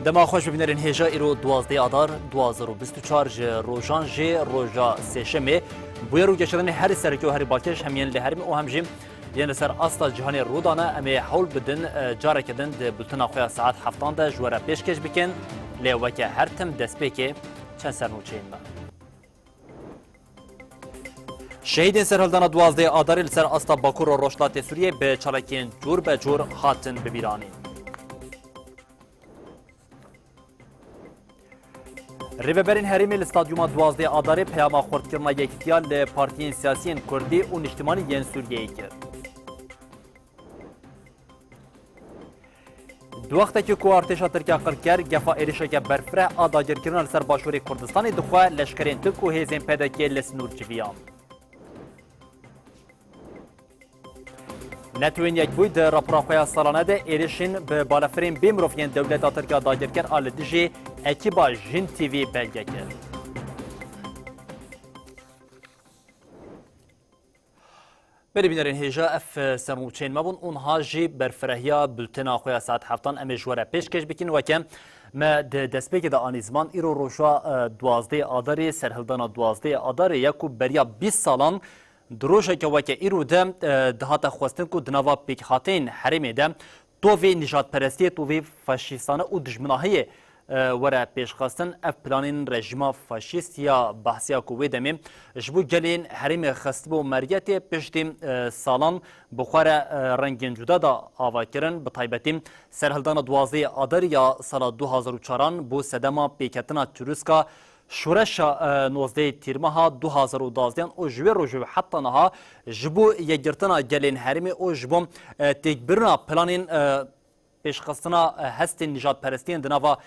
دما خوش ببینرین هجا ایرو 12 آذار 2024 روزان جی روزا سهشنبه بوی رو گشتن هر سرکی و هر باکش همین لهرم او هم جیم یعنی سر اصلا جهانی رودانه امی حول بدن جاره کدن بلتن آخوی ساعت 7 ده جوره پیشکش بکن لیوکه هر تم دست بکی چند سرنوچین ما شهیدین سرهلدان 12 آذار سر اصلا باکور و روشلات سوریه به چالکین جور به جور هاتن ببیرانی ریوبرین هریمی الاستادیوم 12 آذار پیام خردکردن یکتیا لپارتیین سیاسی کردی و اجتماعی ین سوریه کرد. دو وقتی که ارتش ترکیه قرار گفا ایرشک برفره آداگیرکردن لسر باشوری کردستان دخواه لشکرین ترک و هیزین پیداکی لسنور جویان. نتوین یک بود راپورخوی سالانه ده ایرشین به بالافرین بیمروفین دولت ترکیه داگیرکرد آل دیجی اکیبا جین تیوی بلگه کرد. بری بینرین هیجا اف سرموچین مبون اونها جی برفرهیا بلتن آخوی ساعت هفتان امیجواره پیشکش بکن و کم ما دست بگه دا آنیزمان ایرو روشا 12 آذاری سرهلدان 12 آذاری یکو بریا 20 سالان دروشه که وکه ایرو ده دهات خواستن که دنوا پیک خاتین حریمه ده تووی نجات پرستی تووی فاشیستانه و دجمناهی وره پیشخواستن اف پلانین رژیم فاشیست یا بحثیا کوی دمیم جبو گلین حریم خستبو مریتی پشتیم سالان بخوره رنگین جدا دا آوا کرن به طایبتیم سرهلدان 12 آذار یا سال 2004 بو سدما پیکتنا تروسکا شورش 19 تیرمها 2012 او جوی روجو حتی نها جبو یگرتنا گلین حریم او جبو تکبرنا پلانین پیشخواستنا هست نجات پرستین دنوا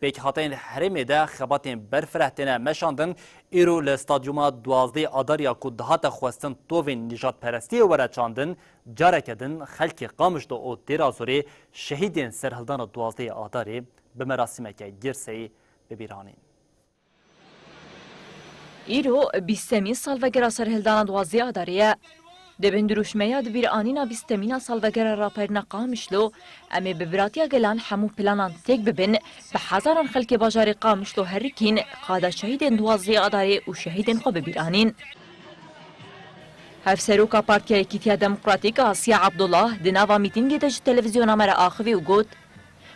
پیک هاتین حریم ده خباتین برفرهتنه مشاندن ایرو لاستادیوم 12 آذار یا کود هات خواستن تووین نجات پرستی وره چاندن جاره کدن خلق قامش دو او دیرازوری شهیدین سرهلدان 12 آذاری به مراسمه که گرسی ببیرانین. ایرو 20 سالوگر سرهلدان 12 آذاریه دبن دروشمیا دبیر آنینا 20 سالوگر راپر نقامشلو امی ببراتیا گلان همو پلانان تک ببن به هزاران خلک باجار قامشلو هرکین قاده شهیدین 12 آذاری و شهیدین خو ببیرانین. هفسروکا پارتیا یکیتیا دموکراتیک آسیا عبدالله دناوا میتینگی دج تلویزیون امر آخوی و گوت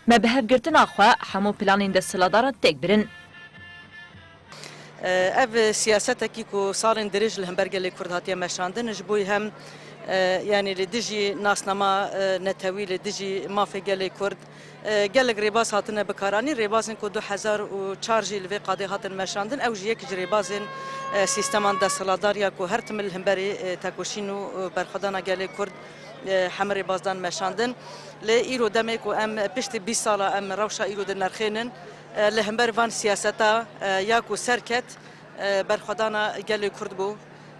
ما به هفگرتن آخوا همو پلانین دستلاداران تک برن. اف سیاستکی کو سالن درج لهمبرگل کردهاتی مشاندن جبوی هم یعنی لدیجی ناسنما نتوی لدیجی مافگل کرد گلگ ریباز هاتن بکارانی ریبازن کو 2004 جیل و قاضی هاتن مشاندن او جیک ریبازن سیستمان دستلاداریا کو هر تمل همبری تاکوشینو برخدانا گل کرد حمر بازدان مشاندن ل ایرو دمک و ام پشت 20 سال ام روشا ایرو دنرخینن لهمبر وان سیاستا یاکو سرکت برخدانا گل کرد بو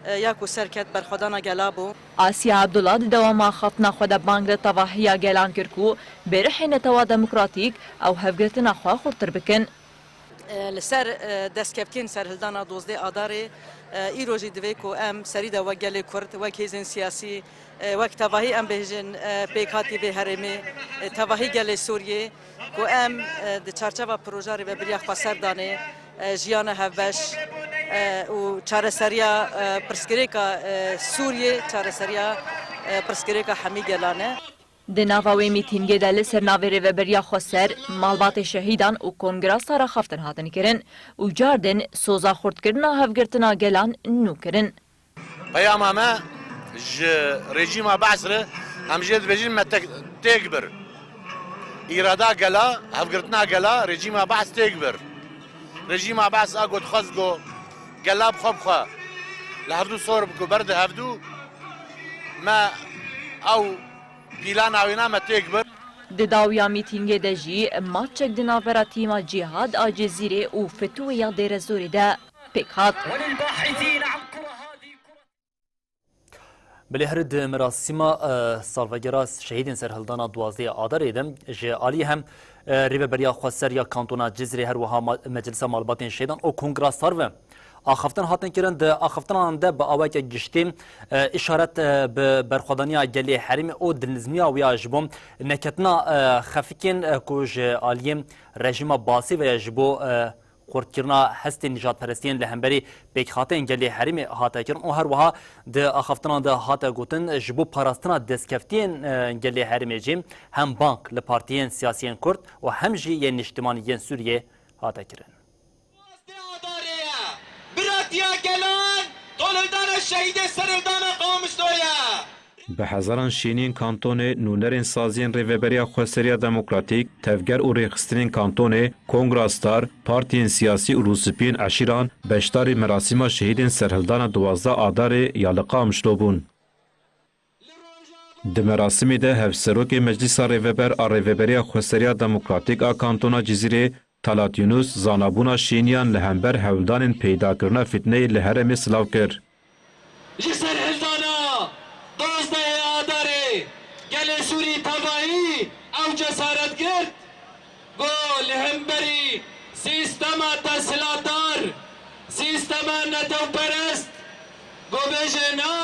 یاکو سرکت برخدانا گلابو آسیا عبدالله دوام خطنا خود بانگ تواهیا گلان کرکو برحین توا دموکراتیک او هفگرتنا خواه خورتر بکن لسر دستکفتین سرهلدانا 12 آذاری ایروجی دویکو ام سریدا و گل کرد و کیزن سیاسی وقت تواهی ام بهجن پیکاتی به هرمی تواهی گل سوریه کو ام د چارچوبه پروژه به بریا خسر دانه جیان هوش و چارسریا پرسکریکا سوریه چارسریا پرسکریکا حمی گلانه دناوی میتینگ دل سرناوی و بریا خسر مالبات شهیدان و کنگراس را خفتن هاتن کرن و جاردن سوزا خورد کردن هفگرتنا گلان نو کرن پیام همه رژیم بعثره هم جد بجین ما تکبر ایرادا گلا هفگرتنا گلا رژیم بعث تکبر رژیم بعث اگود خزگو گلا بخوب خواه لهفدو صور بکو برد هفدو ما او پیلان آوینا ما تکبر دداویا میتینگ دجی ماچک دناورا تیما جهاد آجزیره و فتویا دیر زوری ده پیکات بله هرد مراسم سالوگراس شهیدین سرهلدان 12 آذار ایدم جه عالی هم ریو بریا خسر یا کانتونا جزری هر وها مجلس مالباتین شهیدان او کنگراس سارو آخفتن هاتن کرن ده آخفتن ده با آوای که گشتیم اشارت به برخوادانی گلی حریم او دلنزمیا و یاجبم نکتنا خفیکن کوج آلیم رژیم باسی و یاجبو خورد هست نجات پرستین لهمبری بیک خاطر گلی حریم هاتا کرن او هر وها ده آخفتن ده هاتا گوتن جبو پاراستنا دسکفتین گلی حریم جیم هم بانک لپارتیین سیاسیین کرد و هم جی ین اجتماعیین سوریه هاتا کرن. به هزاران شینین کانتون نونرین سازین ریوبریا خوستریا دموکراتیک تفگر و ریخسترین کانتون کنگراستار پارتین سیاسی و روسپین عشیران بشتاری مراسم شهیدین سرهلدان 12 آدار یالقا مشلوبون. د مراسمی ده هفسروک مجلس ریوبر ریوبریا خوستریا دموکراتیک آ کانتونا جزیره تالات یونوس زانابونا شینیان لهمبر هولدان پیدا کرنا فتنه لهرم سلاو کر. جسر هلدانا دوزده آداره گل سوری تبایی او جسارت گرد گو لهمبری سیستم تسلاتار سیستم نتو پرست گو بیجه نا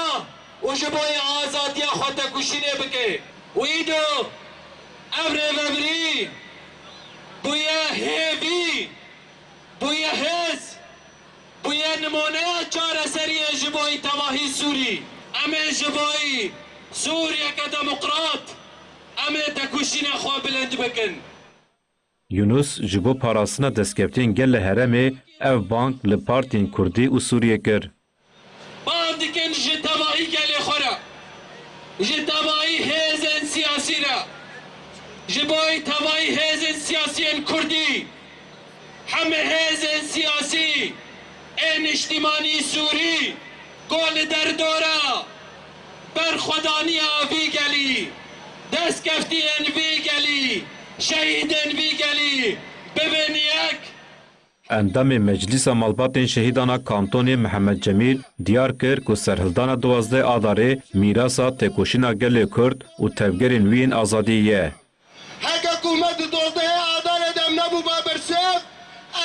و جبوی آزادی خود کشینه بکه و ایدو ابره وبری بویا هیوی بویا هز بویا نمونه چار سری جبوی تواهی سوری امه جبوی سوریا که دموکرات امه تکوشین خواه بلند بکن. یونس جبو پاراسنا دسکفتین گل هرمه او بانک لپارتین کردی و سوریه کر. باندکن جتبایی گل خورا جتبایی هزن سیاسی را جبوی تبایی هزن سیاسیین کردی همه هزن سیاسی این اجتماعی سوری گل در دورا برخودانی آوی گلی دست کفتین وی گلی شهیدن وی گلی ببین یک اندام مجلس مالباتین شهیدانا کانتونی محمد جمیل دیار کر که سرهلدان 12 آداره میراسا تکوشینا گل کرد و تفگرین وین آزادیه. هک حکومت 12 آداره دم نبو بابرسف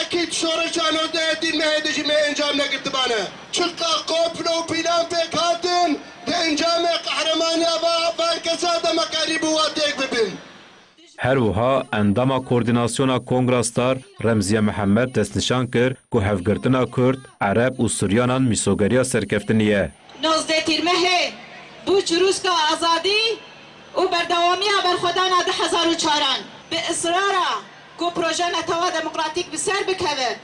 اكيد شورشانو دين مهدش ما انجام نكتبانه شقا قوبلو بلان فيك هاتن لانجام قهرمان بالكسادة مقارب واتيك ببن هر وها اندام کوردیناسیونا کنگراستار رمزی محمد دستنشان کر که هفگرتنا کرد عرب و سوریانان میسوگریا سرکفتنیه. 19 تیرمه بوچ روز کا آزادی و بردوامی برخودانا 2004 به اصرارا کو پروژه نتوا دموکراتیک بسر بکوه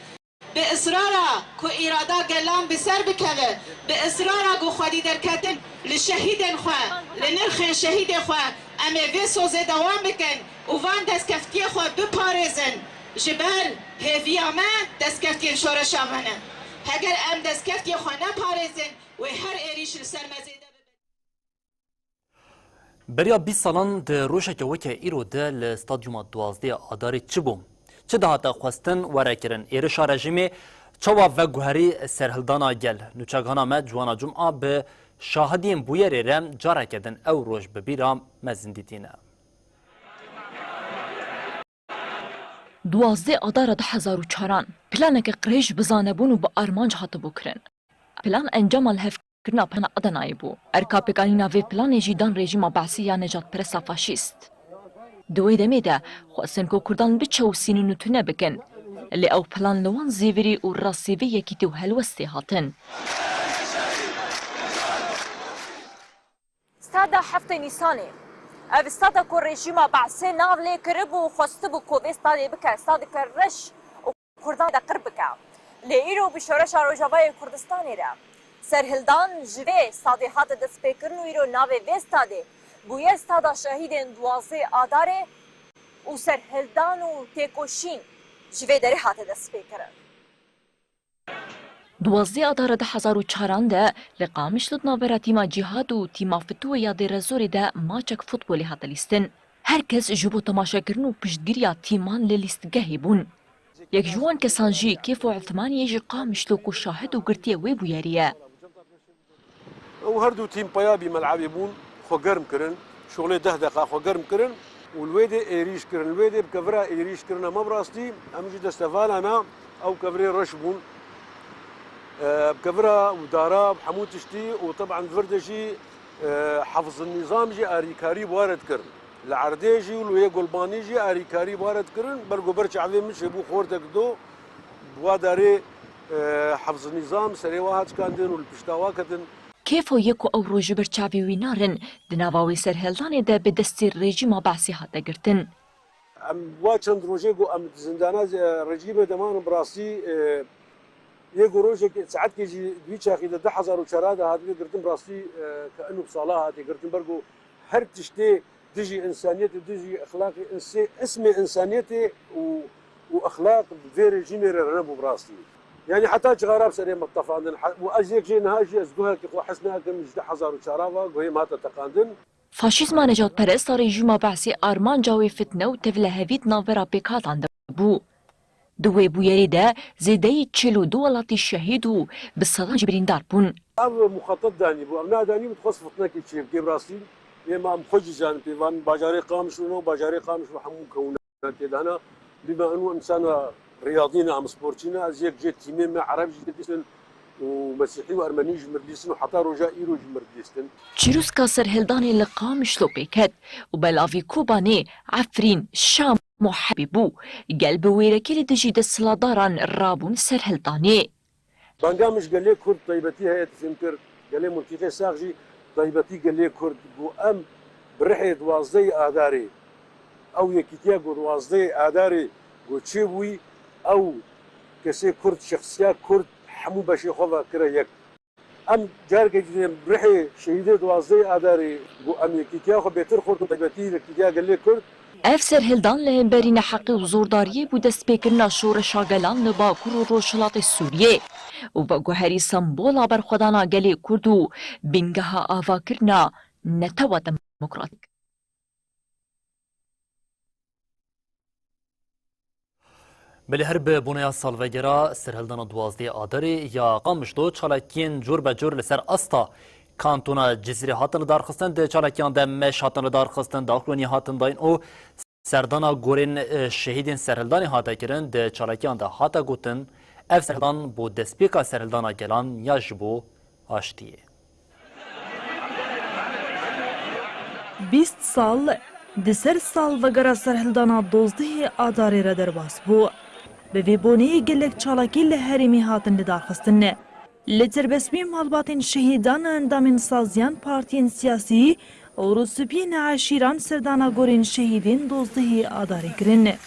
به اصرارا کو ایرادا گلان بسر بکوه به اصرارا کو خودی درکتن لشهیدن خواه لنرخن شهید خواه اما وی سوزه دوام بکن و وان دستکفتی خواه بپارزن جبال هیوی اما دستکفتی شورش آمانه اگر ام دستکفتی خواه نپارزن و هر ایریش لسر مزیده بریا 20 سالان ده روشه که وکه ایرو ده لستادیوم 12 آداری چی بوم؟ چه ده هاتا خواستن وره کرن ایرشا رژیمی چوا و گوهری سرهلدانا گل نوچگانا ما جوانا جمعه به شاهدین بویر رم جاره کدن او روش ببیرام مزندیتینه. 12 آدار 2004 پلانک قریش بزانبون و با آرمانج هاتو بکرن. پلان انجام الهف کرنا پنا ادنایی بو. ارکاپکانینا وی پلان جیدان رژیم بعثی یا نجات پرسا فاشیست. دوی دمیده خواستن که کردان بچه و سینو نتونه بکن. اللي او پلان لوان زیوری و راسیوی یکی تو هلوستی هاتن. استادا هفته نیسانه او استادا کو رژیم بعثی ناو لی کرب و خواسته بو کو استادا بکه استادا کرش و کردان دا قرب بکه لی ایرو بشورش روجاوای کردستانی را سرهلدان جوی استادا هات دست پیکرن و ایرو ناو وی استادا بوی استادا شهیدن 12 آداره و سرهلدان و تیکوشین جوی داره هات دست پیکرن 12 آدار 2004 ده لقامش لدناورا تیما جهاد و تیما فتوه یا دیرزوری ده ماچک فوتبولی هات لیستن. هر کس جبو تماشا کرن و پشتگیریا تیمان للیستگاهی بون. یک جوان کسانجی کیف و عثمانی یجی قامش لو کو شاهد و گرتیه وی بویاریه. و هردو تیم پایابی ملعبی بون خو گرم کرن شغل 10 دقیقه خو گرم کرن والويدي ايريش كرن الويدي بكفرا ايريش كرنا ما براستي امجي دستفالانا او كفري رشبون بكفرها ودارها بحمود تشتي وطبعا فردشي حفظ النظام جي أريكاري وارد كرن العرديجي والويا قلباني جي أريكاري وارد كرن برقو برش عظيم مش يبو خورتك دو بواداري حفظ النظام سري واحد كاندن والبشتاوا كدن کیف و یک و او روژ برچاوی وینارن دناواوی سرهلدان ده به دستی رژیم باسی هاته گرتن. ام واچند روجه گو ام زندانا رجيم دمان براسي يجو روجه ساعات كيجي دويتشا خي 10000 وشراده هذه قرتن براسي كانه بصلاه هذه قرتن برقو هر تشتي تجي انسانيتي تجي اخلاقي اسمي انسانيتي واخلاق في رجيم رنبو براسي يعني حتى غراب سري مطفاندن واجيك جي نهاجي ازغوها كي حسنا كم 10000 وشراده وهي ما تتقاندن فاشیسما نجات پرست رژیم باسی آرمان جاوی فتنه و تفله هویت ناورا پیکاتان بو. دوی بویری ده زیده 42 ولاتی شهید و به صدان جبریندار بون. اب مخطط دانی بو امنا دانی متخصص فتنه کی چیف کی براسي ما مخجي جان بيوان باجاري قامش ونو باجاري قامش وحمو كونات هنا بما انه انسان رياضيين ام سبورتينا ازيك جيت تيمين عربي جيت ومسيحي وارمني جمرديسن وحتى رجاء ايرو جمرديسن چروسکا سرهلدانی لقامش لو پیکت و بلاوی کوبانی عفرین شام محبیبو قلب ويركي لتجيد السلاداران الرابون سرهلداني بانقامش قال لي كرد طيبتي هي تفنتر قال لي منطقه ساغجي طيبتي قال لي كرد بو ام برحي دوازدي اداري او يكيتيا دوازدي اداري وتشيبوي او كسي كرد شخصيه كرد حمو باشي خوفا كرا ام جارك برحي شهيده دوازدي اداري بو ام يكيتيا خو بيتر خرد طيبتي يكيتيا قال لي كرد اف سرهلدان لهمبرین حقی و زورداری بو دست پیکرنا شورش آگلان لباکور و روشلات سوریه و با گوهری سمبولا برخودانا گلی کردو بینگها آوا کرنا نتوا دموکراتیک. بلی هر بونیا سالوگرا سرهلدان دوازده آداری یا قامش دو چالاکین جور به جور لسر استا کانتونا جزیره هاتن دارخستن ده چالاکیان ده مش هاتن دارخستن داخلونی هاتن داین او سردانا گورین شهیدین سرهلدانی هاتا کرن ده چالاکیان ده هاتا گوتن اف سرهلدان بو دسپیکا سرهلدانا گلان یا جبو آشتیه 20 سال دسر سالوگرا سرهلدانا 12 آداری را درباس بو به ویبونی گلک چالاکی لحریمی هاتن دارخستن لتربسمی مالباتین شهیدان اندامین سازیان پارتین سیاسی و روسپین عشیران سردانا گورین شهیدین 12 آداری کرن.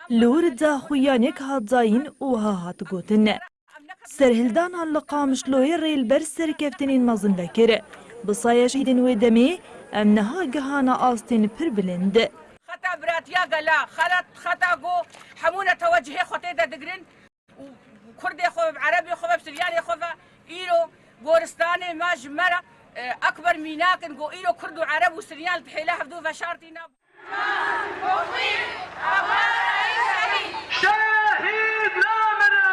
لور دا خویانک هاتزاین اوها هات گوتن. سرهلدان هالقامش لوی ریل بر سرکفتنین مزن بکر. بصايا شهيدين ودمي أمنها جهانا آستين بربلند خطا براتيا قلا خطا جو حمونا توجهي خطيدا دقرن وكردي خو عربي خو سرياني خو إيرو غورستاني ما جمرة أكبر ميناكن جو إيرو كردو عرب وسريان تحيلا حفظو فشارتينا شهيد لامرن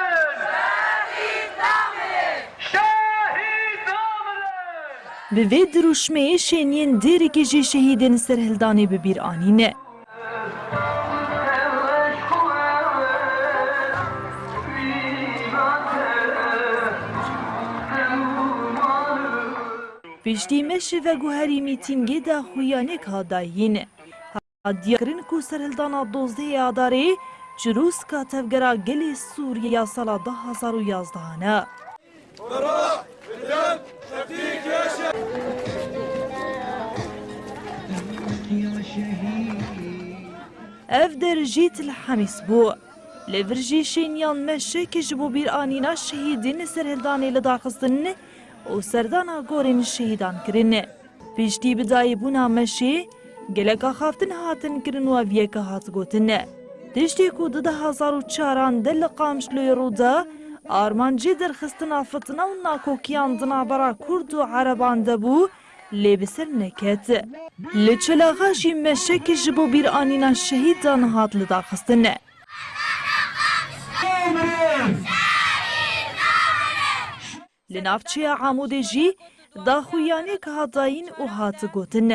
به وی دروشمه شینین دیری که جی شهیدین سرهلدانی ببیر آنینه. پشتی مشه و گوهری میتینگی دا خویانک ها داین. هادیا کرن کو سرهلدانا 12 آداری چروس کا تفگرا گلی سوریه سالا 2011 اف درجيت الحميس بو لفرجي شينيان مشي كجبو بير آنينا شهيدين سرهلداني لدارخستن و سردانا گورين شهيدان کرن بيشتي بداي بونا مشي گلکا خافتن هاتن کرن و ویکا هات گوتن تشتی کو 2004 دل قامش لوی رودا آرمانجی درخستنا فتنا و ناکوکیان دنابرا کرد و عربان دبو لبسر نکت لچلاغاشی مشک جبو بیر آنینا شهیدان هات لدارخستن لنافچی عمود جی داخویانێک هاتاین û hatîgotin.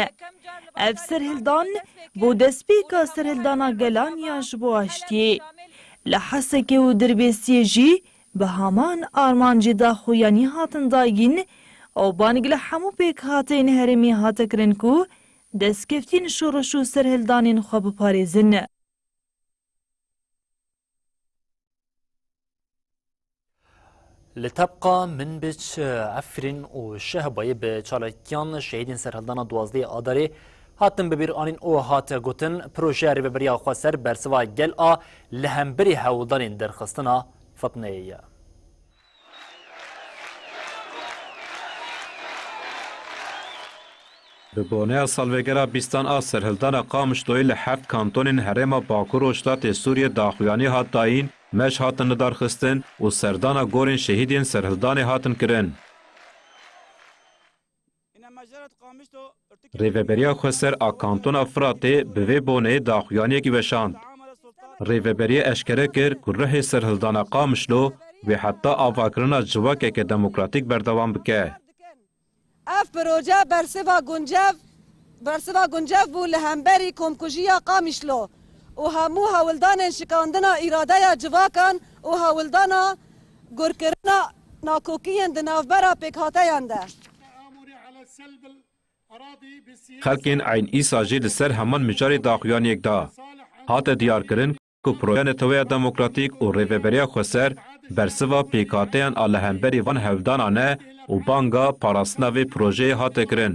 Ev serhildan bo destpêka serhildana gelaniya ji bo aştiyê. Li Hesekê û Dirbêsiyê jî bi heman armancê daxuyanî hatin dagîn û banig li hemû pêkhateyên herêmê hate kirin ku destkeftîn şoreş û serhildanên xwe biparêzin. لتبقى منبج عفرين وشهباي بچالكيان شهيدين سرهلدانا دوازدي آداري هاتن ببير آنين او هات گوتن پروژه ریوبریا خواسر برسوا گل آ لهمبری هولدانین درخستنا فطنیه. Bi boneya salvegera bîstan a serhildana Qamişloyê li heft kantonên herêma Bakur û Ştatê Sûriye daxuyanî hat dayîn, meş hatin lidarxistin û serdana gorên şehîdên serhildanê hatin kirin. Rêveberiya Xweser a kantona Firatê bi vê boneyê daxuyaniyekî weşand. Rêveberiya eşkere kir ku rihê serhildana Qamişlo wê heta avakirina civakeke demokratîk berdewam bike. اف پروژه برسوا گنجف بو لهمبری کمکوژیا قامیشلو و همو هولدان شکاندنا اراده جواکان و هولدانا گرکرنا ناکوکیان دنافبرا پیکهاته ینده. Xelkên Eyn Îsa jî li ser heman mijarê daxuyaniyek da. Hate diyar kirin ku projeya Netewaya Demokratîk û Rêveberiya Xweser bersiva pêkhateyan a lehemberî van hevdana ne û banga parastina vê projeyê hate kirin.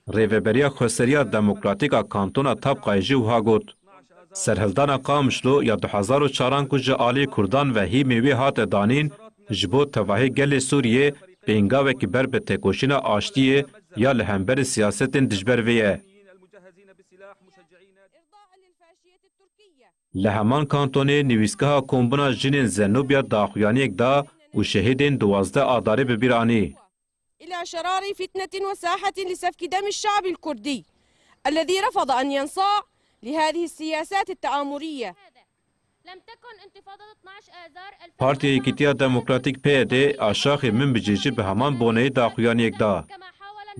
Rêveberiya Xweseriya Demokratîk a kantona Tabqayê jî wiha got. Serhildana Qamişlo ya 2004 ku ji alî Kurdan ve hîmê wê hate danîn ji bo tevahî gelê Sûriyê pêngavekî ber bi têkoşîna aştiyê ya li hemberî siyasetên dijber vê ye. Li heman kantonê nivîsgeha kombina jinên Zenobya daxuyaniyek da û şehîdên 12 adarê bi bîr anî. إلى شرار فتنة وساحة لسفك دم الشعب الكردي الذي رفض أن ينصاع لهذه السياسات التآمرية. لم تكن انتفاضة 12 آذار Partiya Yekîtiya Demokratîk PYD aşaxê min bicêjî bi heman boneyê daxuyaniyek da.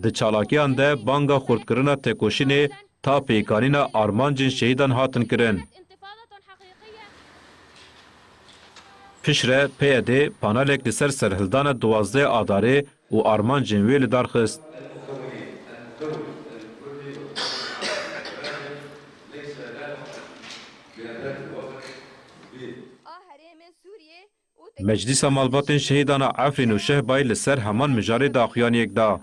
Di çalakiyan de banga xurtkirina têkoşînê ta pêkanîna armancên şehîdan hatin kirin. Pişre PYD panelek li ser serhildana 12 adarê û armancên wê li dar xist. Meclîsa Malbatên Şehîdana Efrîn û Şehbayê li ser heman mijarê daxuyaniyek da.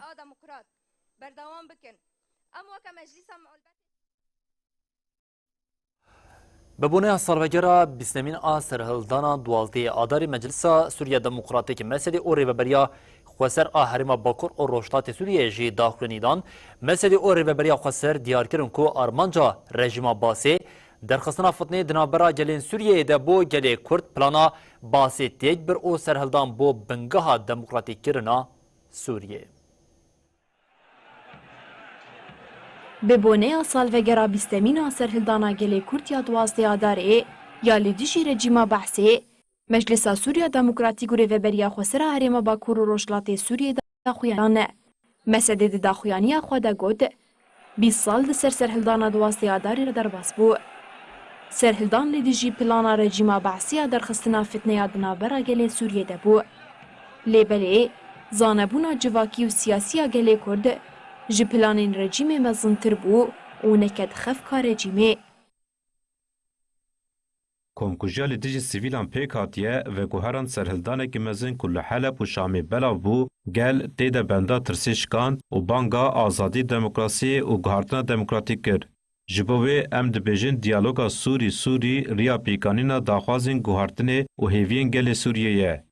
ببونه سالوگرا بیستمین آ سرهلدانا 12 آداری مجلسا سوریه دموکراتیک مسئله او ریوبریا خواسر آ هرما باکور او روشتات سوریه جی داخلینیدان مسئله او ریوبریا خواسر دیار کرن کو آرمانجا رژیما باسه درخستنا فتنه دنابرا گلین سوریه ده بو گلی کرد پلانا باسه تیج بر او سرهلدان بو بنگها دموکراتیک کرنا سوریه. به بونه سالوگرا بیستمین سرهلدانا گلی کورتیا 12 آداره یا لیدیشی رژیما بحثی مجلس سوریه دموکراتیک و ریوبریا خواسر هرما باکور و روشلات سوریه داخویانه مسئله داخویانی خود گود 20 سال سر سرهلدانا 12 آداره را در باس بو سرهلدان لیدیجی پلانا رژیما بحثی درخستنا فتنه دنابرا گلی سوریه دبو لیبلی زانبونا جواکی و سیاسی گلی کرد ji planên rejîmê mezintir bû û neked xefka rejîmê. Komkujiya li dijî sivîlan pêk hatiye ve guheran serhildanekî mezin ku li Heleb û Şamê belav bû, gel tê de benda tirsê şikand û banga azadî demokrasiyê û guhartina demokratîk kir. Ji bo wê em dibêjin diyaloga Sûrî riya pêkanîna daxwazên guhartinê û hêviyên gelê Sûriyê ye.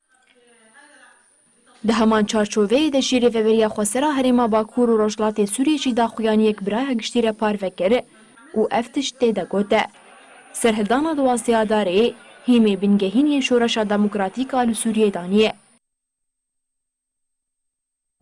Di heman çarçoveyê de jî rêveberiya Xwesera herêma Bakur û Rojhilatê Sûriyê jî daxuyaniyek biraya giştî re parvekir û ev tişt tê de got e. Serhildana 12 adarê hîmê bingehîniyên şoreşa demokratîk a li Sûriyê danî ye.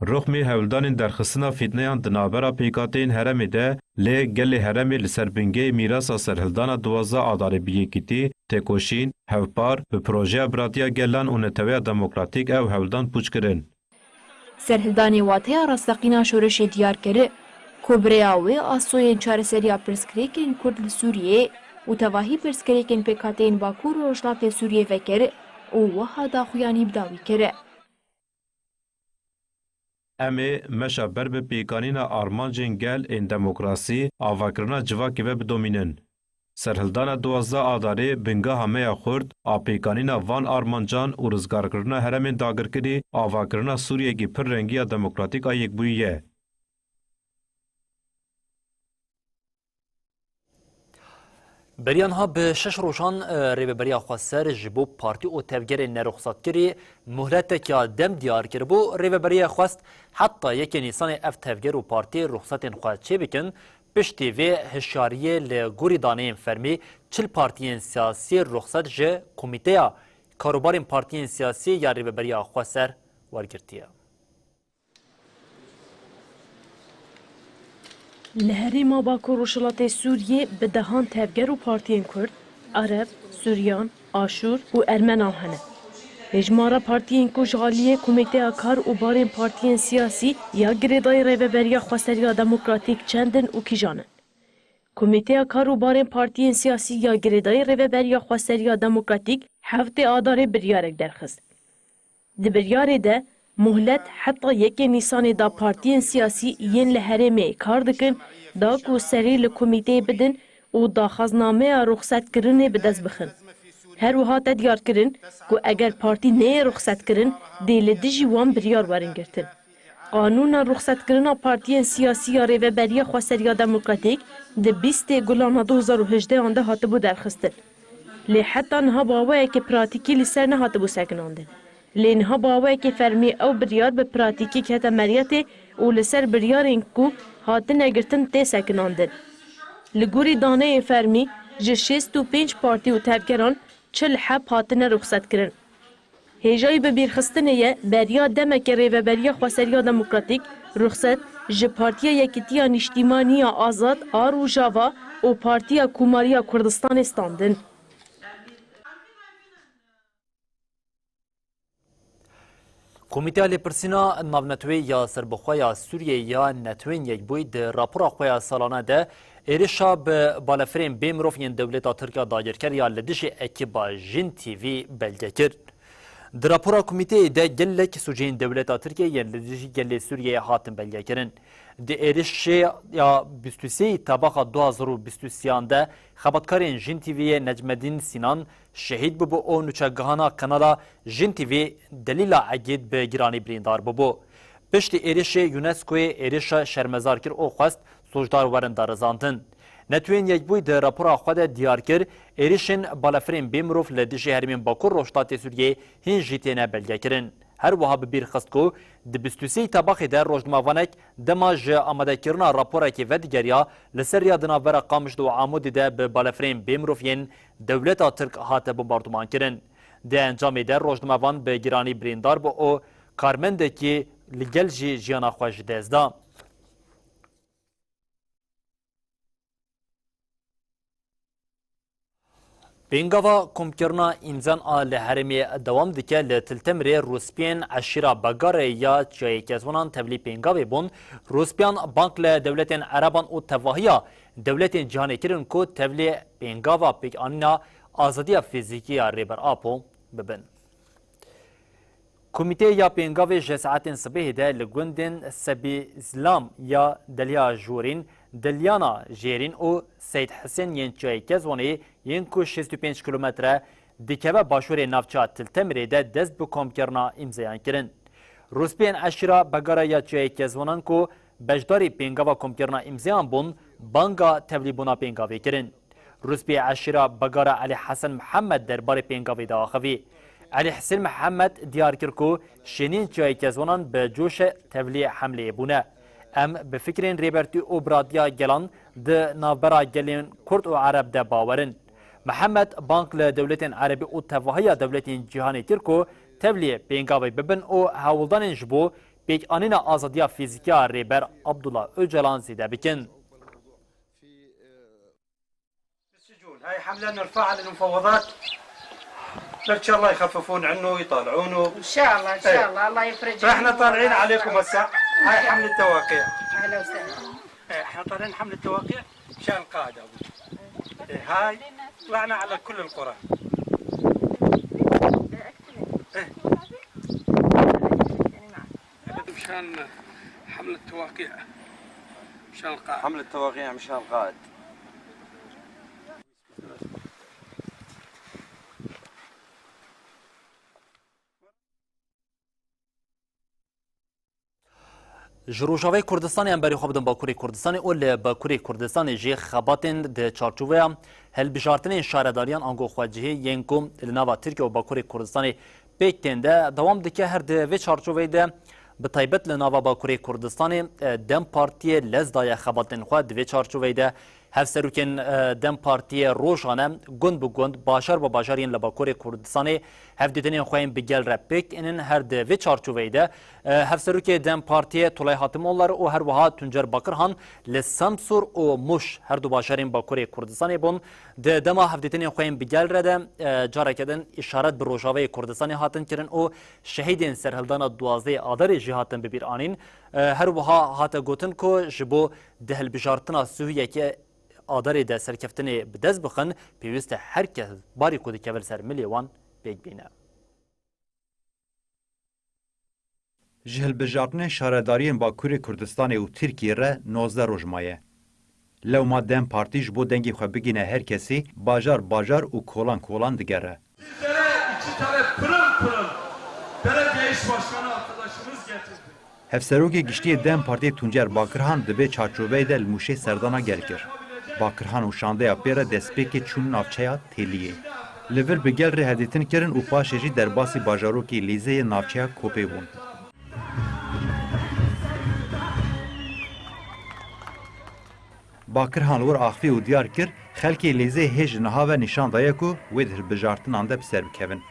رخمی هولدان درخستنا فیتنیان دنابرا پیکاتین هرمی ده لی گل هرمی لسربنگی میراث سرهلدان 12 آدار بیکیتی تکوشین هفپار به پروژه براتیا گلان و نتوی دموکراتیک او هولدان پوچ کرن. سرهلدانی واتیا رستقینا شورش دیار کرد کبریاوی آسوین چارسریا پرسکریکین کرد لسوریه و تواهی پرسکریکین پیکاتین باکور و رشلات سوریه وکر و وها داخویانی بداوی کرد. امی مشا بر به پیکانینا آرمانجین گل این دموکراسی آواکرنا جواکی و بدومینن. سرهلدان 12 آداره بنگا همه خورد آپیکانینا وان آرمانجان و رزگار کرنا هرمین داگر کری آواکرنا سوریه گی پر رنگی دموکراتیک آیک بویه. بریان ها به 6 روشان ریبریا خواستر جبو پارتی و تفگر نرخصت کری مهلت که دم دیار کر بو ریبریا خواست حتی یک نیسان اف تفگر و پارتی رخصت خواست چه بکن پشتی و هشیاریه لگوری دانه فرمی 40 پارتیین سیاسی رخصت جه کمیته کاروبار پارتیین سیاسی یا ریبریا خواستر ورگرتیه. لهريما باكور وشلاطي سوريا بدهان تفجر وبارتيين كرد عرب سوريان آشور وأرمنان هنه هجمارا بارتيين كوشغالية كوميتي كار وبارين بارتيين سياسي يا جريداي ريبريا خواستريا ديمقراطيك چندن وكيجانن كوميتي كار وبارين بارتيين سياسي يا جريداي ريبريا خواستريا ديمقراطيك هفته آداره بريارك درخست دبرياره ده مهلت حتی یک نیسان دا پارتیین سیاسی ین لحرمه کار دکن دا کو سری لکومیته بدن و دا خزنامه رخصت کرنه بدست بخن. هر وها تدیار کرن کو اگر پارتی نه رخصت کرن دیل دیجی وان بریار ورن گرتن. قانون رخصت کرنا پارتیین سیاسی یا ریوبریا خواستریا دموکراتیک ده 20 گلان 2018 آنده هاتبو درخستن. لی حتی نها باوه که پراتیکی لسر نه هاتبو سکناندن. لینها باوی که فرمی او بریار به پراتیکی که تمریت و لسر بریارین کو هاتن اگرتن تی سکناندن. لگوری دانه فرمی جه 65 پارتی و تفکران 40 حب هاتن رخصت کرن. هیجای به بیرخستنه یه بریا دمک ریوبریا خواستریا دموکراتیک رخصت جه پارتیا یکیتیا نشتیمانی آزاد آر و جاوا و پارتیا کوماریا کردستان استاندن. کمیته لپرسینا ناونتوی یا سربخویا سوریه یا نتوین یک بوید راپورا خویا سالانه ده ایرشا به بالافرین بیمروف ین دولتا ترکیا دایر کر یا لدش اکیبا جین تیوی بلگه کرد. در راپورا کمیته ده گلک سوجین دولتا ترکیا ین لدش گل سوریه هاتن بلگه کرن. ده ایرش یا 23 طبقه 2023 ده خبرکارین جین تیوی نجمدین سینان شهید ببو او نوچگهانا کانالا جین تیوی دلیلا عگید به گرانی بریندار ببو. پشت ایرش یونسکوی ایرش شرمزار کر او خواست سوجدار ورن دارزاندن. نتوین یک بوی در راپورا خود دیار کر ایرشن بالافرین بیمروف لدیش هرمین باکور روشتات سوریه هین جیتینه بلگه کرن. هر وها ببیر خست کو د 23 طبقه در روزنامه‌وانک دماج آماده کردن راپورا کی ودگریا لسریا دنابرا قامش دو عمود ده به بالافرین بیمروفین دولت ترک هات بمباردمان کردن. ده انجام در روزنامه‌وان به گرانی بریندار با او کارمند کی لگل جیانا خوش دزدا. بینگاوا کمکرنا انسان آل هرمی دوام دکه لتلتمری روسپین عشیرا بگاره یا چای کسونان تبلی بینگاوی بون روسپین بانک لدولت عربان و تواهیا دولت جهانی کرن کو تبلی بینگاوا پیک آنینا آزادی فیزیکی ریبر آپو ببن. کمیته یا بینگاوی جساعت صبح ده لگوندن سبی اسلام یا دلیا جورین دلیانا جیرین و سید حسین ین چای کزوانی ین کو 65 کیلومتر دیکه باشور نافچه تلتمری ده دست بکم کرنا امضایان کرن. روسپین عشیرا بگاره یا چای کزوانان کو بجداری پینگاوا کم کرنا امضایان بون بانگا تبلیبونا پینگاوی کرن. روسپی عشیرا بگاره علی حسن محمد درباره پینگاوی داخوی. علی حسن محمد دیار کرکو شنین چای کزوانان به جوش تبلی حمله بونه. ام به فکرین ریبرتی او برادیا گلان ده نابرا گلین کرد و عرب ده باورن. محمد بانک لدولت عربی او تواهی دولت جهانی ترکو تبلی پینگاوی ببن او هاولدان جبو پیک آنینا آزادیا فیزیکیا ریبر عبدالله اوجلان زیده بکن. هاي حملة نرفعها للمفوضات ان شاء الله يخففون عنه ويطالعونه ان شاء الله ان شاء الله الله يفرج. فاحنا طالعين عليكم هسه هاي حملة توقيع. اهلا وسهلا. احنا طالعين حملة توقيع مشان القاعدة. هاي طلعنا على كل القرى. مشان حملة توقيع مشان القائد. حملة توقيع مشان القائد. جروجاوی کردستانی امبری خوب دن باکوری کردستانی اول باکوری کردستانی جی خباتن د چارچوبه هل بجارتن شهرداریان آنگو خواجهی ینکم لناوا ترکیه و باکوری کردستانی پیکتنده دوام دکه هر د و چارچوبه ده به تایبت لناوا باکوری کردستانی دم پارتی لزدای خباتن خود د و چارچوبه ده هفسروکن دم پارتی روشانه گند به گند باشار با باشارین لباکوری کردستانی هفدیتنین خواهیم بگل رپیک اینن هر د و چارچوبه ده هفسروک دم پارتی طلای حاتمولار و هر وها تنجر باکرهان لسامسور و مش هر دو باشارین باکوری کردستانی بون د دما هفدیتنین خواهیم بگل رده جاره کدن اشارت به روشاوی کردستانی هاتن کرن و شهیدین سرهلدان دوازده آدار جهاتن ببیر آنین هر وها هات گوتن کو جبو دهل بجارتنا سویه که آداری ده سرکفتنی بدز بخن پیوست هر کس باری کودی کول سر ملیوان بیگ بینه. جهل بجارتن شهرداریین باکوری کردستان و ترکیه را 19 روزمایه. لو ما دم پارتیش بو دنگی خو بگینه هر کسی باجار و کولان دیگره. Bizlere iki tane pırıl belediye iş başkanı arkadaşımız getirdi. هفسروکی گشتی دم پارتی تونجر باکرهان دبی چارچوبه ده الموشه سردانا گلکر. باکرهان و شانده اپیره دسپیک چون نافچه تلیه. لور بگل ره هدیتن کرن و پاشجی در باسی باجاروکی لیزه نافچه کوپی بون. باکرهان ور آخفی و دیار کر خلکی لیزه هج نها و نشان دایه کو وید هر بجارتن آنده بسر بکوین.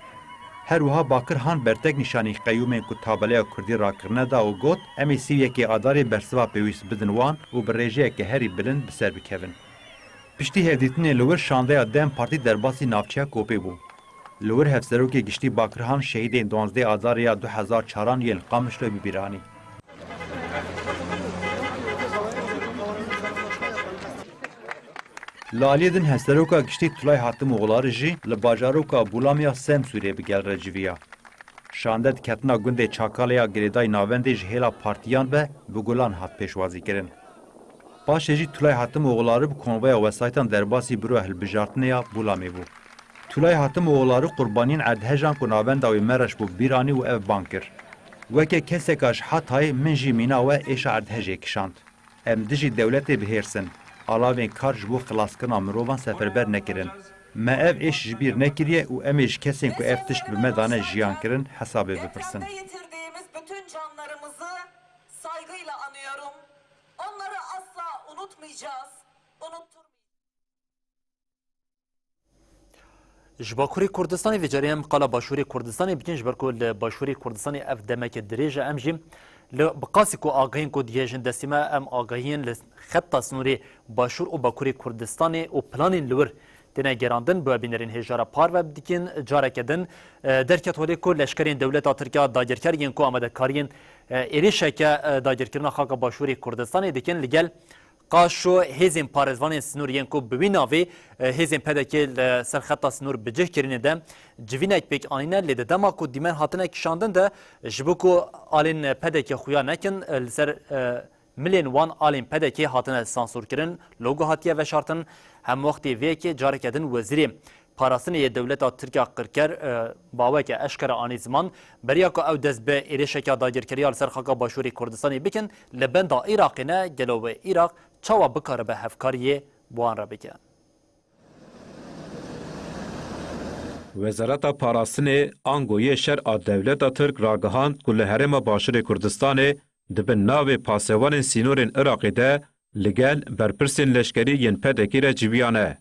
هر وها باکرهان برتک نشانی قیومین کو تابله کردی را کرنه دا و گوت امی سیویه که آداری برسوا پیویس بدن وان و برریجه که هری بلند بسر بکوین. پشتی هفدیتنی لور شانده دم پارتی در باسی نافچه کوپی بو. لور هفسروکی گشتی باکرهان شهیدین 12 آذار یا 2004 یل قامش رو ببیرانی. لالیدن هفسروکا گشتی طلای حاتم اوغلار جی لباجاروکا بولامیا سم سوریه بگل رجویا. شاندد کتنا گنده چاکالیا گریدای ناونده جهیلا پارتیان به بگولان هات پیشوازی کرن. پاشجی طلای حاتم اوغلاری bu konvoya vesaytan derbasi biro hilbijartneya bulami bu. Tulay hatim oğulları qurbanîn erdhejan ku navenda wê mereş bu bîranî û ev bankir. Weke keseka ji Hatayê min jî mîna we êşa erdhejê kişand. Em dijî dewletê bihêrsin. Alavên kar ji bo xilaskirina mirovan seferber nekirin. Me ev êş ji bîr nekiriye û em ê ji kesên ku ev tişt bi me dane jiyan kirin hesabê bipirsin. Yitirdiğimiz bütün canlarımızı saygıyla anıyorum. Onları asla unutmayacağız. جباکوری کردستانی و جریان قلا باشوری کردستانی بتنج برکول باشوری کردستانی اف دمک دریجه امجیم بقاسی کو آگاهین کو دیجن دستیما ام آگاهین خط سنوری باشور و باکوری کردستانی و پلانین لور دنه گراندن با بینرین هجارا پار و بدکن جاره کدن درکت هولی کو لشکرین دولت ترکیه داگرکرین کو آمده کارین ایریشه که داگرکرین خاک باشوری کردستانی دکن لگل قاشو هزین پارزوان سنوریان کو ببیناوی هزین پدکی سر خطا سنور بجه کرینه ده جوینک پیک آنینه لیده دما کو دیمن هاتنه کشاندن ده جبو کو آلین پدکی خویا نکن سر ملین وان آلین پدکی هاتنه سانسور کرن لوگو هاتیه و شارتن هم وقتی وی که جاره کدن وزیری پاراسنی دولت ترکیه قرکر باوی که اشکر آنی زمان بریا که او دست به ایرشه که داگرکریال سر خاکا باشوری کردستانی بکن لبن دا ایراقی نه گلوه ایراق چاوا بکاره به هفکاری بوان را بکن. وزارت پاراستنê Angoyê şer a dewleta Tirk ragihand ku li herêma Başûrê Kurdistanê dibin navê pasevanên sînorên Iraqê de li gel berpirsên leşkerî yên pedekî re civiyane.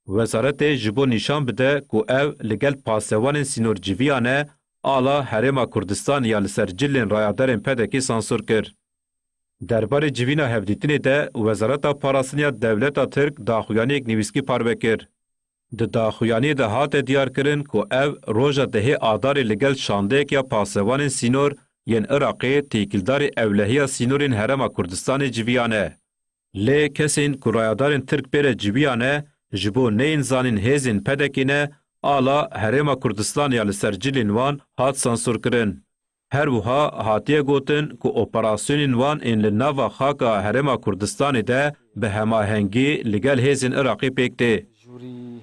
Wezaretê ji bo nîşan bide ku ev li gel pasevanên sînor civiyane آلا هرما کردستان یا لسر جلین رایادارین پدکی سانسور کر. درباره جوینا هفدیتینی ده وزارت پاراسنیا دولت ترک داخویانی یک نویسکی پار بکر. د داخویانی ده هات دیار کرن که او روژا دهی آداری لگل شاندهک یا پاسوان سینور ین عراقی تیکلدار اولهی سینورین هرما کردستان جویانه. لی کسین که رایادارین ترک بیر جویانه جبو نین زانین هیزین پدکینه آلا هرما کردستان یا لسر جلین وان هات سانسور کرن. هر وها هاتیه گوتن که اپراسیونین وان این لناوا خاکا هرما کردستان ده به هماهنگی لگل هیزین عراقی پیکته. جوری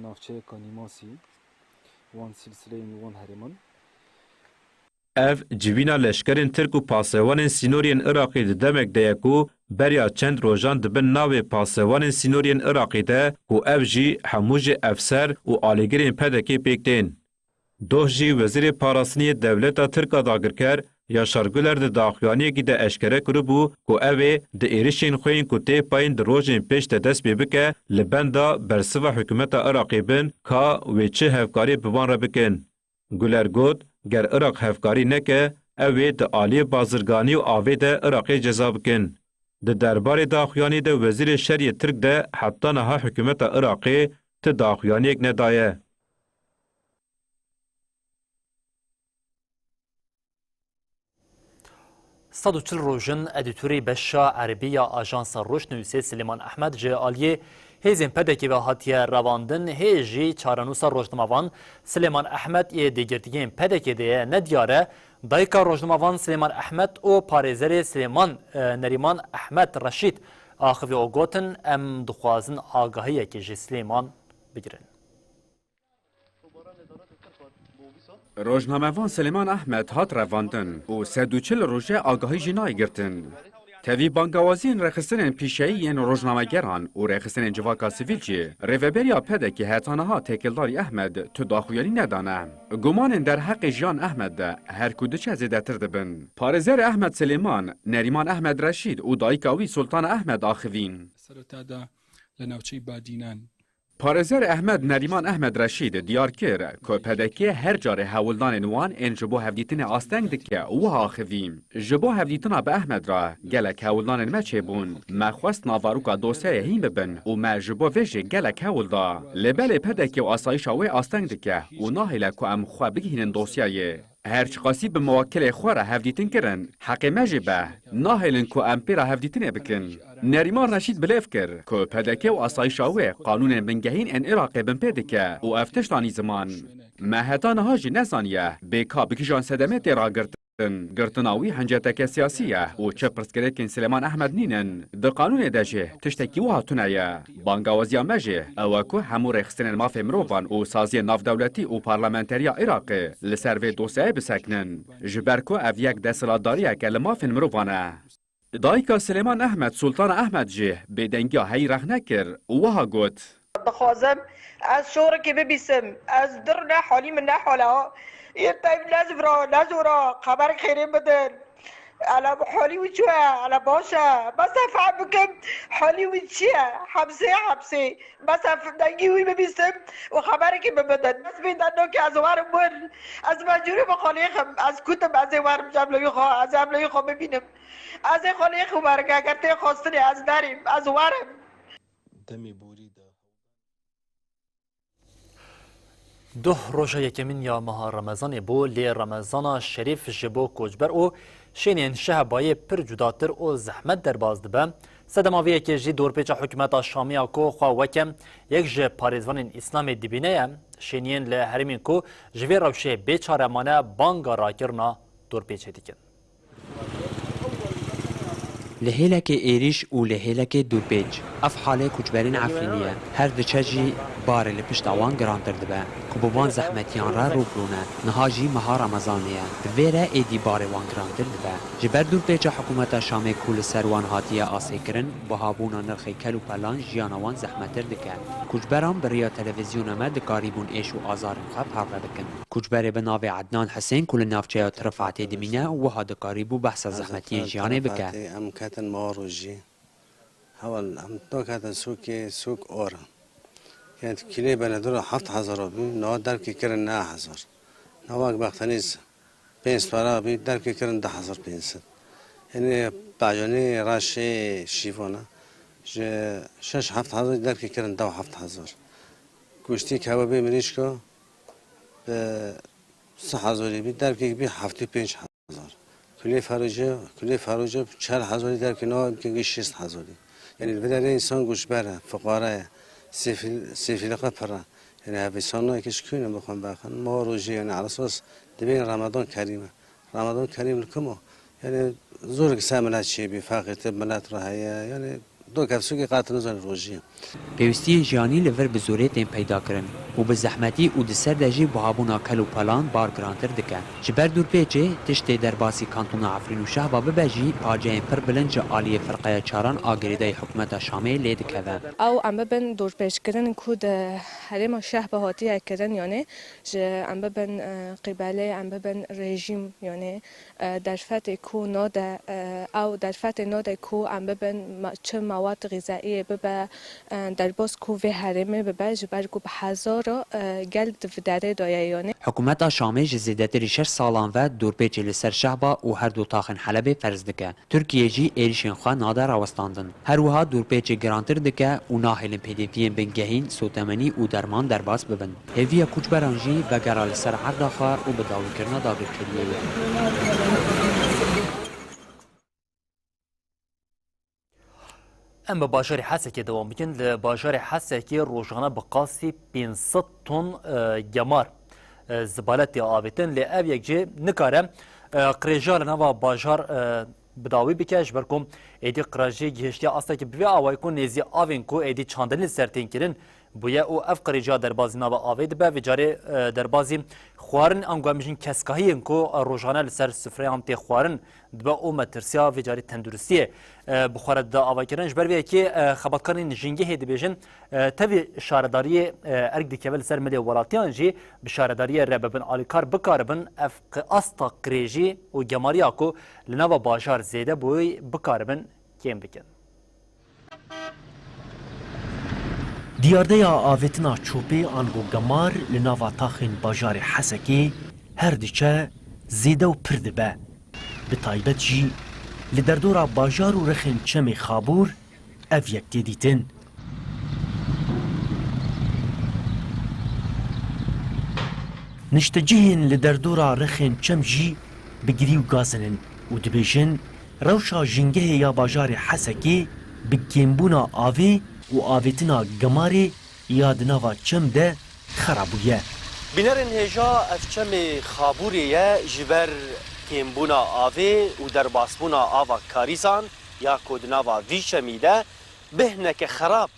نافچه کانیماسی وان سلسله وان هرمان اف جوینا لشکرین ترک و پاسوان سینورین عراقی ده دمک ده کو بریا چند روژان دبن ناو پاسوان سینورین عراقی ده کو اف جی هموج افسر و آلیگرین پدکی پیکتین. دوه جی وزیر پاراسنی دولت ترکا داگر کر یا شارگولر ده داخوانی که ده اشکره کرو بو که اوه ده ایریشین خوین که تی پاین ده روژین پیش ده دست ببکه لبنده برسوا حکومت عراقی بن که ویچه هفکاری بوان را بکن. گولر گود گر عراق هفکاری نکه اوه ده آلی بازرگانی و آوه ده عراقی جزا بکن. ده دربار داخوانی ده وزیر شری ترک ده حتی نها حکومت عراقی ته داخوانی یک ندایه. 140 روژن ادیتوری بشا عربیه آژانس روشنویسی سلیمان احمد جه آلیه هیزین پدکی و هاتیه رواندن هیجی چارنوسا روشنموان سلیمان احمد یه دیگرتگین پدکی دیه ندیاره دایکا روشنموان سلیمان احمد و پارێزەرê سلیمان نریمان احمد رشید آخوی او گوتن ام دخوازن آگاهیکی جی سلیمان بگیرن. روزنامه‌وان سلیمان احمد هات رواندن و 140 روزه آگاهی جنایی گرتن. تاوی بانگوازین رخصتن پیشه‌ای روزنامه‌گران و رخصتن جواکا سیویل جی ریوبریا پدکی هتانها تکلداری احمد تو داخویانی ندانه. گمان در حق جان احمد هر کودش زیادتر دبن. پارێزەر احمد سلیمان نریمان احمد رشید و دایکاوی سلطان احمد آخوین. سرتادا لناوچی بادینان پارێزەر احمد نریمان احمد رشید دیار کر که پدکی هر جاره هولدان نوان این جبو هفدیتن آستنگ دکه و آخویم. جبو هفدیتنا به احمد را گلک هولدان مچه بون. مخواست ناواروکا دوسیه هیم ببن و ما جبو ویجه گلک هولدا. لبل پدکی و آسایشاوی آستنگ دکه و ناهیله که ام خواه بگیهنن دوسیه. هرچ قاسی به موکل خواره هفدیتن کرن حق مجبه ناهیلن که امپیرا هفدیتن بکن. نریمان رشید بلیف کر که پدکه و آسایشاوی قانون بنگهین ان عراق بن پدکه و افتشتانی زمان. مهتان هاجی نزانیه بیکا بکیجان صدمه تیرا گرتناوی هنجتک سیاسیه و چه پرسکریکن سلیمان احمد نینن ده قانون داجه تشتکی و هاتونایه بانگاوازیا مجه او که همو رخصتن ماف مروفان و سازی ناف دولتی و پارلمانتریا عراق لسروی دوسیه بسکنن جبرکو او یک دستلاتداریه که لماف مروفانه. دایکا سلیمان احمد سلطان احمد جه بدنگیا هی رخ نکر وها گوت بخوازم از شورکی ببیسم از در نه حالی من نه حالا یه تایم نزورا خبر خیری بدن على حالی و چوه على باشه بس افهم بکم حالی و چیه حبسه بس دنگی وی ببیسم و خبری که ببدن بس بیدن که از وارم بر از مجوری بخالیخم از کتم از وارم جملوی خواه ببینم از خالیخم برگه اگر تی خواستنی از نریم از وارم دمی بوری ده روژه یکمین یا ماه رمضان بو لی رمضان شریف جبو کوچبر و شینین شهبای پر جداتر و زحمت در باز دبه سدماوی که جی دور پیچ حکومت شامیا کو خوا وکم یک جه پاریزوان اسلام دیبینه شینین له هرمین کو جوی روشه بیچارمانه بانگا راکرنا دور پیچ دیکن لهيلك إيريش و لهيلك دوربيج اف حاله كوچبرين عفرينيه هر دچجي بار لپشت اوان گرانتر دبه كوبوان زحمتيان را روبرونه نهاجي مها رمضانيه ويرا ايدي بار وان گرانتر دبه جبر دوربيج حكومت شام كول سروان هاتيه اسيكرن بهابونا نرخي كلو پلان جيانوان زحمتر دكه كوچبران بريا تلفزيون ما دقاريبون ايش و ازار خب حرب دكن كوچبر بناوي عدنان حسين كل نافچه رفعت دمينه و هاد قريبو بحث زحمتي جيانه بكه كاتن ماروجي هول هم تو كاتن سوق اورا كانت كيلي بندور 7000 بي نو در كي كرن 9000 هواك بختنيز 500 برا بي دركي كرن 10500 يعني بعجوني راشي شيفونا ج 6-7 دركي كرن 2-7 كوشتي كبابي مريشكو ب 6,000 بي دركي بي 5 كل فروجه 4,000 دركي نو يمكن 6,000 يعني البلاد انسان گوش بره فقراء سيفي قبره يعني هذا صنع كشكونه بخون باخن ما روجي يعني على اساس دبين رمضان كريم لكمو يعني زور سامل هالشيء بفاقت بنات رهية يعني دو كفسوكي قاتل نزل روجي پێویستی ژیانی لەڤەر bi زۆرێ تێن پەیداکردن و bi zehmetî û di ser de jî buhabûna kel û palan bargirantir dike. Ji ber dûrpêçê tiştê derbasî kantona Efrîn û Şehba bibe jî paceyên pir bilind ji aliyê firqeya çaran a girêdayê hikûmeta Şamê lê dikeve. Ew em bibin dûrpêçkirin ku di herêma Şehba hatiye kirin yani ji em bibin qîbelê em bibin rejîm yani derfetê ku node ew derfetê node ku em bibin çi mawad غذائیه bibe derbas ku vê herêmê bibe ji ber ku bi hezara gel di vidare daye yani. Hikûmeta Şamê ji zêdetirî 6 salan ve dûrpêçê li ser Şehba û her du taxên Helebê ferz dike. Tirkiye jî êrişên xwe nade rawestandin. Her wiha dûrpêçê girantir dike û nahêlin pêdiviyên bingehîn, sotemenî û derman derbas bibin. Hêviya koçberan jî vegera li ser erda xwe û bi dawîkirina dagirkeriyê ye. ام باجار حسکی دوام بکن باجار حسکی روزانه به قاسی 500 تن گمار زبالت آبتن لی او یک جه نکاره قریجال نوا باجار بداوی بکش برکم ایدی قراجی گهشتی اصلا که بی آوای کن نیزی آوین کو ایدی چاندنی سرتین کرن بویا او اف قریجا در بازی نوا آوید به وجاره در بازی خوارن انگامیشن کسکاهی کو روزانه لسر سفره هم تی خوارن دبا او مترسیا وجاره تندرستیه بخورد دا آوای کردن جبر وی که خبرکارین جنگی هدی بیشن تبی شارداری ارگ دیکول سر ملی ولاتیان جی بشارداری رببن آلیکار بکاربن اف استا قریجی و گماریا کو لنوا باجار زیده بوی بکاربن کیم بکن. دیاردەیە ئاڤێتنا چۆپێ ئانگۆ گەمار لە ناوا تاخین باژارێ حەسەکێ هەردیچە زێدە و پر دەبە bi taybet jî li derdora bajar û rexên çemê xabûr ev yek tê dîtin. Niştecihên li derdora rexên çem jî bi girî û gazinin û dibêjin rewşa jingehê ya bajarê Hesekê bi kêmbûna avê û avêtina gemarê ya di nava çem de xerabûye. Bînerên hêja ev çemê xabûrê ye ji ber kêmbûna avê û derbasbûna ava karîzan ya ku di nava vî çemî de bihneke xerab,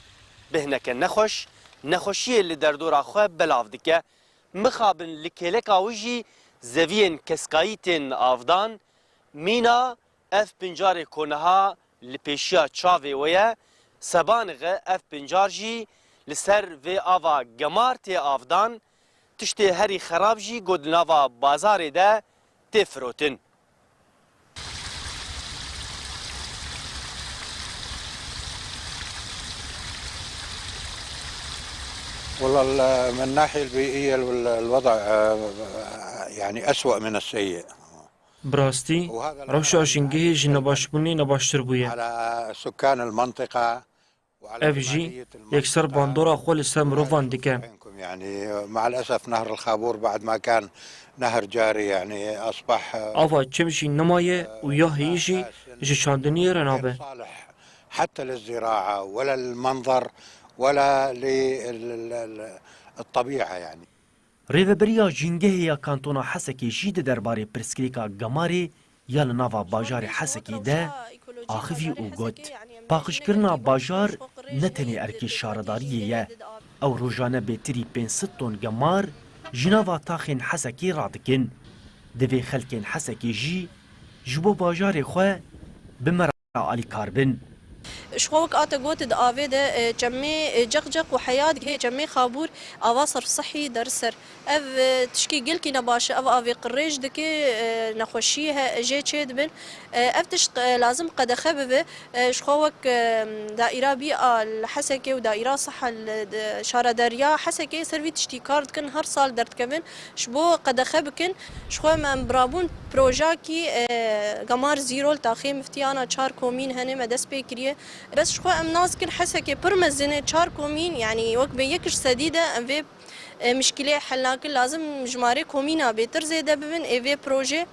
bihneke nexweş, nexweşiyê li derdora xwe belav dike. Mixabin li kêleka wî jî zeviyên keskayî tên avdan, mîna ev pincarê koneha li pêşiya çavê we ye, sebanîxe ev pincar jî li ser vê ava gemar tê avdan, tiştê herî xerab jî got li nava bazarê de tê firotin. والله من الناحية البيئية الوضع يعني أسوأ من السيء. براستي روشا جنگه جي نباشبوني نباشتر بويه. على سكان المنطقة اف جي يكسر باندورا خول سام روفان ديكا. يعني مع الأسف نهر الخابور بعد ما كان نهر جاري يعني أصبح أفا تشمشي نماية ويا هيجي جشاندني رنابه. صالح حتى للزراعة ولا المنظر ولا للطبيعة يعني. Rêveberiya jîngehê ya kantona Hesekê jî di derbarê pirsgirêka gemarê ya li nava bajarê Hesekê de axivî û got. Paqijkirina bajar ne tenê erkê şaredariyê ye. Ew rojane bêtirî 500 ton gemar ji nava taxên Hesekê radikin. Divê xelkên Hesekê jî ji bo bajarê xwe bi mera alîkar bin. شخوك آتا قوت دا آوه دا جمعي جقجق وحياة هي جمعي خابور آوا صرف صحي درسر اف تشكي قلكي نباشا اف آوه قريج دكي نخوشيها جي تشيد بن اف تشق لازم قد خببه شخوك دائرة بيئة الحسكي ودائرة صحة شارداريا حسكي سروي تشتي كارد كن هر سال درت كبن شبو قد خبكن شخو من برابون بروجاكي قمار زيرو لتاخي مفتيانا چار كومين هنه مدس بيكريه بس شخو ام ناس كن حسكي برمزنه چار كومين يعني وقت بيكش سديده ام في مشكله حلنا كل لازم جماري كومينا بيتر زيده ببن اي في بروجي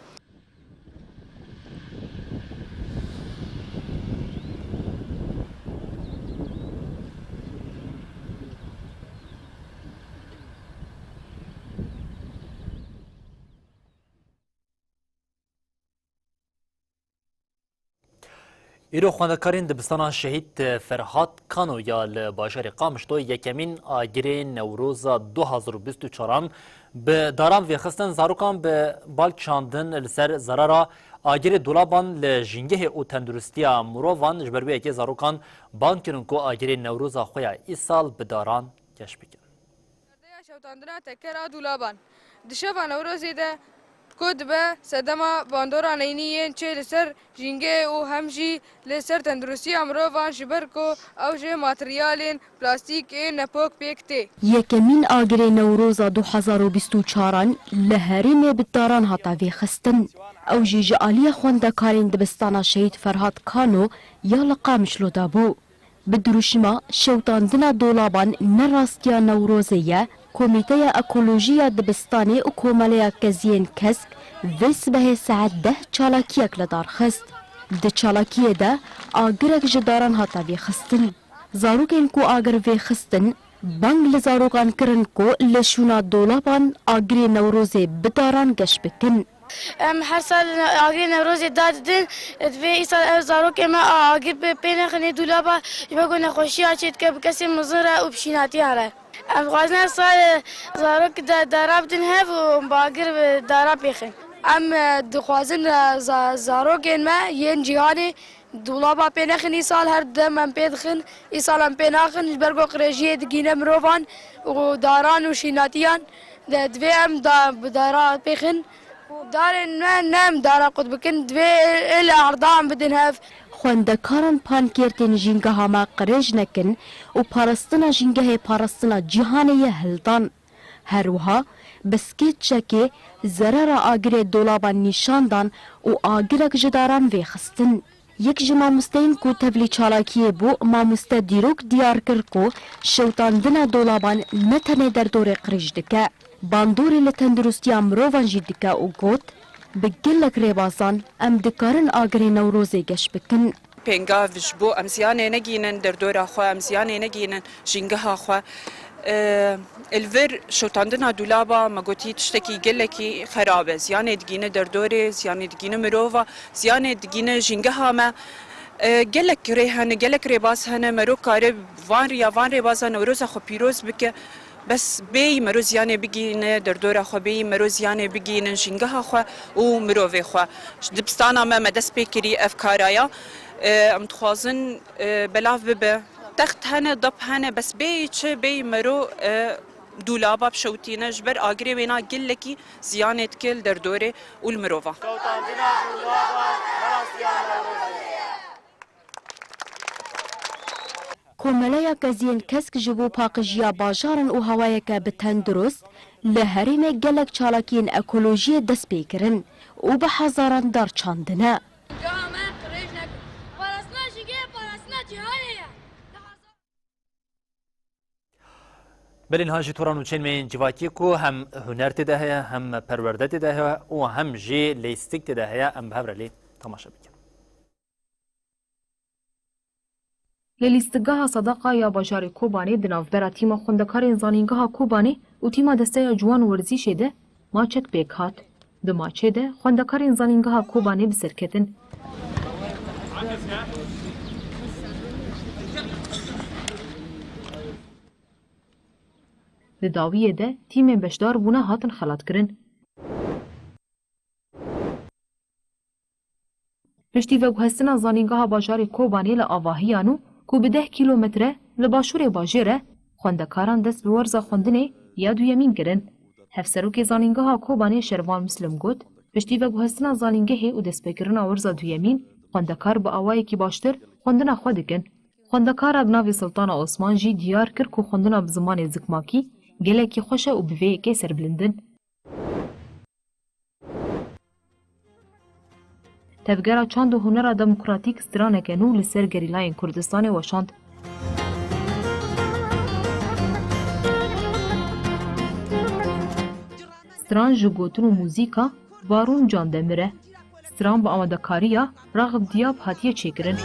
ایرو خواندکارین دبستان شهید فرهاد کانو یا لباجر قامشتو یکمین آگیر نوروز 2024 به دارام و خستن زاروکان به بالک چاندن لسر زرارا آگیر دولابان لجنگه او تندرستی مروان جبروی که زاروکان بانکرن کو آگیر نوروز خویا ای سال به داران کش بکن. شوتاندنا تکرا دولابان دشوا نوروزی ده کد به صدما باندورا نینیین چه لسر جنگه او همجی لسر تندرستی امروان جبرکو او جه ماتریالین پلاستیک نپوک پیکته. یکمین آگر نوروز 2024 لهریم بداران هاتاوی خستن او جه جعالی خواندکارین دبستان شهید فرهاد کانو یا لقامش لودابو. بدروشما شوتاندنا دولابان نراستیا نوروزیه کمیته اکولوژی دبستانی و کوماله کزین کسک ویس به ساعت 10 چالاکیک لدار خست. ده چالاکیه ده آگرک جداران هاتا وی خستن. زاروکین کو آگر وی خستن بانگ لزاروکان کرن کو لشونا دولابان آگری نوروزی بداران گش بکن. هر سال آگری نوروز دادن دوی ایسال زاروک اما آگر بین خنی دولابا یبگو نخوشی آچید که بکسی مزره و بشیناتی هره. افغانستان سال زاروک داراب دن هف و باگر داراب بخن. دخوازن زاروک ما ین جهانی دولابا بین خنی سال هر دم ام پیدخن ایسال ام پیناخن برگو قریجی دگینه مروان و داران و شیناتیان دوی ام داراب بخن. دارن نام دارا قد بكن دوی إلى أرضام بدن هف خواندکاران پانکرتین جنگه هما قریج نکن و پارستنا جنگه پارستنا جهانی هلدان. هروها بسکیت چکه زرار آگر دولابان نشاندان و آگرک جداران ویخستن. یک جمع مستین کو تبلی چالاکیه بو ماموسته دیروک دیار کر کو شوتاندنا دولابان نتنه در دور قریج دکه. باندوری لتندرستی امروان جدیکا او گوت بگلک ریبازان ام دکارن آگری نوروزی گش بکن. پنگاوش بو امزیانه نگینن در دور خوا امزیانه نگینن جنگه خوا الور شوتاندنا دولابا مگوتی تشتکی گلکی خرابه زیانه دگینه در دوره زیانه دگینه مرووا زیانه دگینه جنگه ما گلک ریحانه گلک ریباز هنه مرو کاره وان ریبازا نوروز خو پیروز بکه بس بی مروزیانه بگینه در دور خو بی مروزیانه بگینن جنگه خو و مروه خو دبستانا ما مدس بکری افکارایا ام تخوازن بلاف ببه تخت هنه دب هنه بس بی چه بی مرو دولابا بشوتینه جبر آگری وینا گلکی زیانه تکل در دوره و المروه کوملیا کزین کسک جبو پاقجیا باجارن و هوایک به تندرست لهریم گلک چالاکین اکولوژی دست بیکرن و به هزاران دار چاندنه. بلین هاجی توران و چین من جواکی کو هم هنر تده هم پرورده تده و هم جی لیستیک تده هم بهبرلی تماشا بکن. لیستگاه صداقه یا باجار کوبانی دنافبر تیم خوندکار زانینگاه کوبانی و تیم دسته جوان ورزی شده ماچک بیکات. دو ماچه ده خوندکار زانینگاه کوبانی بسرکتن. لداویه ده تیم بشدار بونه هاتن خلات کرن. پشتی و گوهستن زانینگاه باجار کوبانی لآواهیانو کو به 10 کیلومتره لباشور باجره خوندکاران دست به ورزا خوندنه یا دویمین گرن. هفسروک زانینگه ها کوبانه شروان مسلم گوت پشتی و گوهستنا زانینگه و دست بگرنا ورزا دویمین خوندکار با آوایی که باشتر خوندنا خود کن. خوندکار بناوی سلطان عثمان جی دیار کرد که خوندنا بزمان زکماکی گله که خوشه و بوی که سر بلندن. تفگرا چاند و هنر دموکراتیک سترانه کنو لسر گریلاین کردستان وشاند. ستران جگوتن و موزیکا بارون جان دمره. ستران با آمدکاریا راغب دیاب هاتیه چکرن.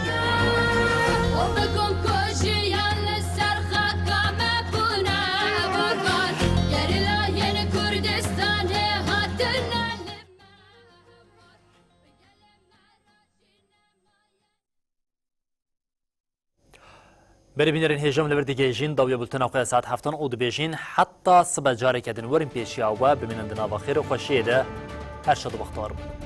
بری بینرین هجام لبردگی جین داوی بولتنا قوی ساعت هفتان او دبیجین حتی صبح جاری کردن ورم پیشیا و بمینندنا و خیر و خوشیه ده هر شد و بختار بود.